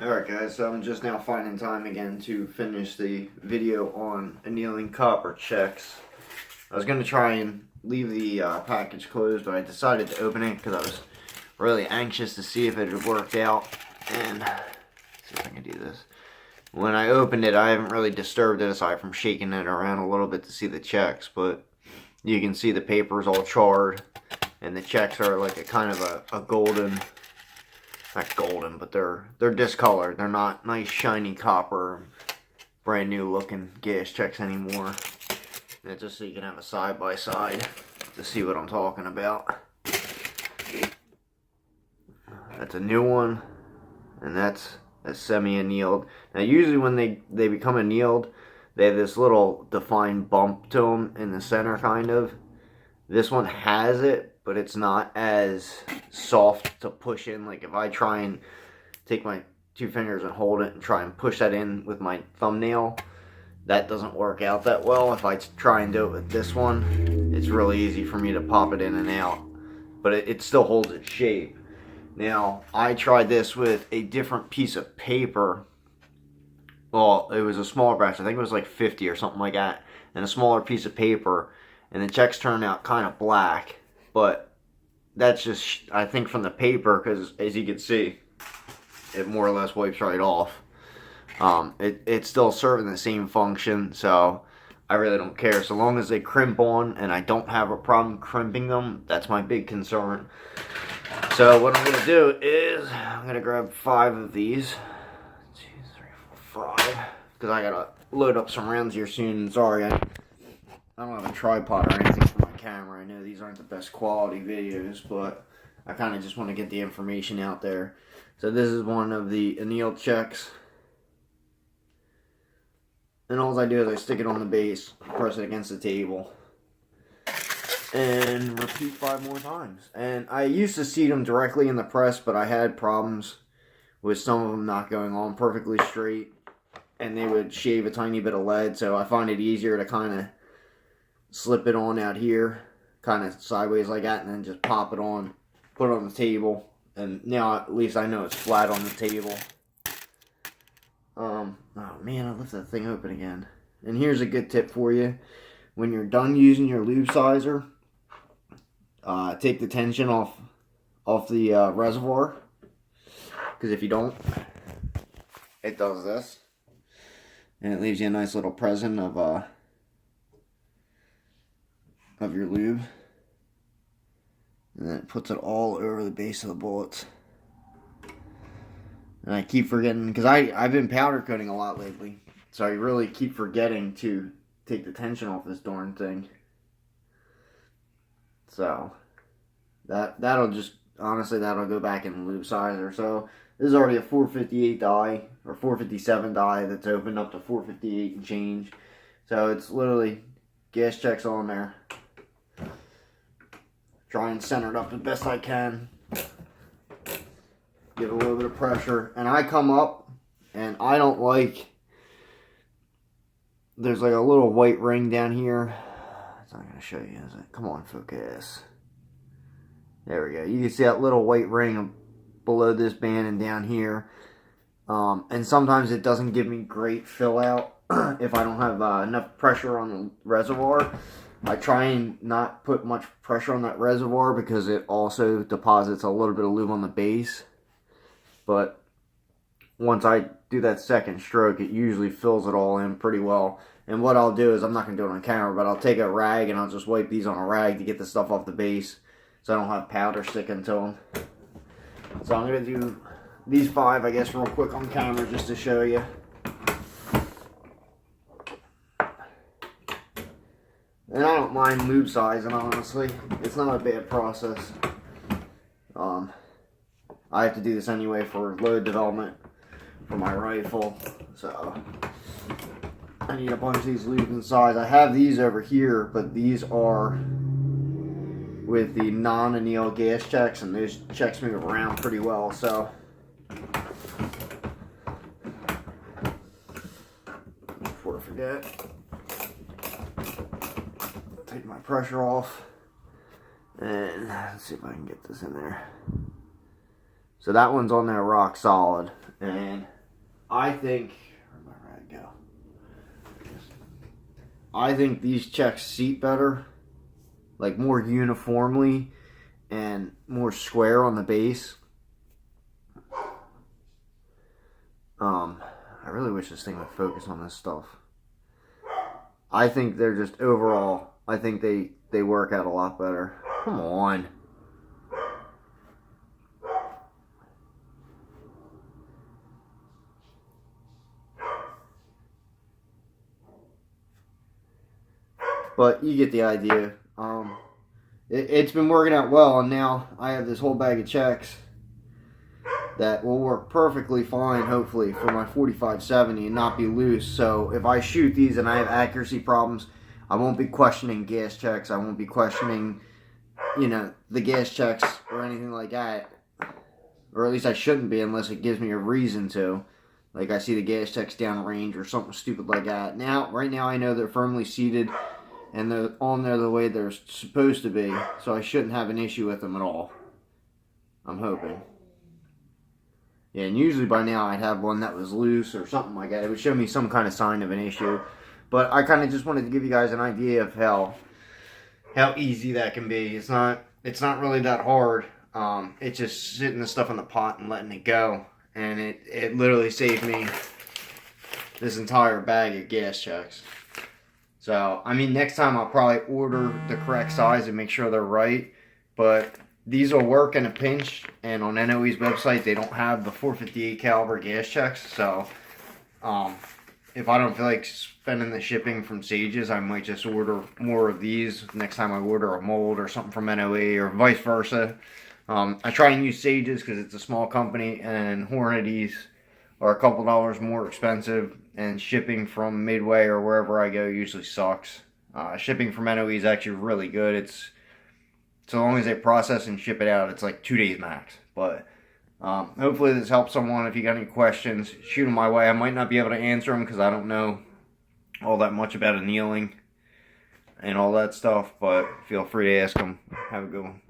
Alright guys, so I'm just now finding time again to finish the video on annealing copper checks. I was going to try and leave the package closed, but I decided to open it because I was really anxious to see if it had worked out. And, let's see if I can do this. When I opened it, I haven't really disturbed it aside from shaking it around a little bit to see the checks, but you can see the paper's all charred, and the checks are like a kind of a golden, not golden, but they're discolored. They're not nice shiny copper, brand new looking gas checks anymore. And just so you can have a side by side to see what I'm talking about. That's a new one, and that's a semi-annealed. Now usually when they become annealed, they have this little defined bump to them in the center, kind of. This one has it, but it's not as soft to push in. Like if I try and take my two fingers and hold it and try and push that in with my thumbnail, that doesn't work out that well. If I try and do it with this one, it's really easy for me to pop it in and out, but it still holds its shape. Now, I tried this with a different piece of paper. Well, it was a smaller batch. I think it was like 50 or something like that, and a smaller piece of paper, and the checks turned out kind of black, but that's just, I think, from the paper, because as you can see, it more or less wipes right off. It's still serving the same function, so I really don't care. So long as they crimp on and I don't have a problem crimping them, that's my big concern. So what I'm going to do is I'm going to grab 5 of these. 1, 2, 3, 4, 5. Because I got to load up some rounds here soon. Sorry, I don't have a tripod or anything for my camera. I know these aren't the best quality videos, but I kind of just want to get the information out there. So this is one of the annealed checks. And all I do is I stick it on the base, press it against the table, and repeat 5 more times. And I used to seat them directly in the press, but I had problems with some of them not going on perfectly straight, and they would shave a tiny bit of lead, so I find it easier to kind of slip it on out here, kind of sideways like that, and then just pop it on, put it on the table, and now at least I know it's flat on the table. Oh man, I left that thing open again. And here's a good tip for you. When you're done using your lube sizer, take the tension off the reservoir. Because if you don't, it does this. And it leaves you a nice little present of your lube. And then it puts it all over the base of the bullets. And I keep forgetting, because I've been powder coating a lot lately, so I really keep forgetting to take the tension off this darn thing. So that'll just, honestly, that'll go back in the lube sizer. So this is already a 458 die, or 457 die that's opened up to 458 and change. So it's literally gas checks on there. Try and center it up the best I can. Give it a little bit of pressure, and I come up, and I don't like, there's like a little white ring down here. It's not going to show you, is it? Come on, focus. There we go. You can see that little white ring below this band and down here. And sometimes it doesn't give me great fill out if I don't have enough pressure on the reservoir. I try and not put much pressure on that reservoir because it also deposits a little bit of lube on the base. But once I do that second stroke, it usually fills it all in pretty well. And what I'll do is, I'm not going to do it on camera, but I'll take a rag and I'll just wipe these on a rag to get the stuff off the base, so I don't have powder sticking to them. So I'm going to do these 5, I guess, real quick on camera just to show you. And I don't mind lube sizing, honestly. It's not a bad process. I have to do this anyway for load development for my rifle, so I need a bunch of these lubes in size. I have these over here, but these are with the non-anneal gas checks, and those checks move around pretty well, so before I forget, take my pressure off, and let's see if I can get this in there. So that one's on there rock solid. And I think, where'd my rag go? I think these checks seat better, like more uniformly and more square on the base. I really wish this thing would focus on this stuff. I think they're just overall, I think they work out a lot better. Come on. But you get the idea. It's been working out well, and now I have this whole bag of checks that will work perfectly fine, hopefully, for my 45-70 and not be loose. So if I shoot these and I have accuracy problems, I won't be questioning gas checks. I won't be questioning, the gas checks or anything like that. Or at least I shouldn't be unless it gives me a reason to. Like I see the gas checks downrange or something stupid like that. Right now I know they're firmly seated and they're on there the way they're supposed to be. So I shouldn't have an issue with them at all. I'm hoping. Yeah, and usually by now I'd have one that was loose or something like that. It would show me some kind of sign of an issue. But I kind of just wanted to give you guys an idea of how easy that can be. It's not really that hard. It's just sitting the stuff in the pot and letting it go. And it literally saved me this entire bag of gas checks. So, I mean, next time I'll probably order the correct size and make sure they're right. But these will work in a pinch, and on NOE's website, they don't have the 458 caliber gas checks. So, if I don't feel like spending the shipping from Sages, I might just order more of these next time I order a mold or something from NOE, or vice versa. I try and use Sages because it's a small company, and Hornady's are a couple dollars more expensive, and shipping from Midway or wherever I go usually sucks. Shipping from NOE is actually really good. It's so long as they process and ship it out, it's like 2 days max. But hopefully this helps someone. If you got any questions, shoot them my way. I might not be able to answer them because I don't know all that much about annealing and all that stuff, but feel free to ask them. Have a good one.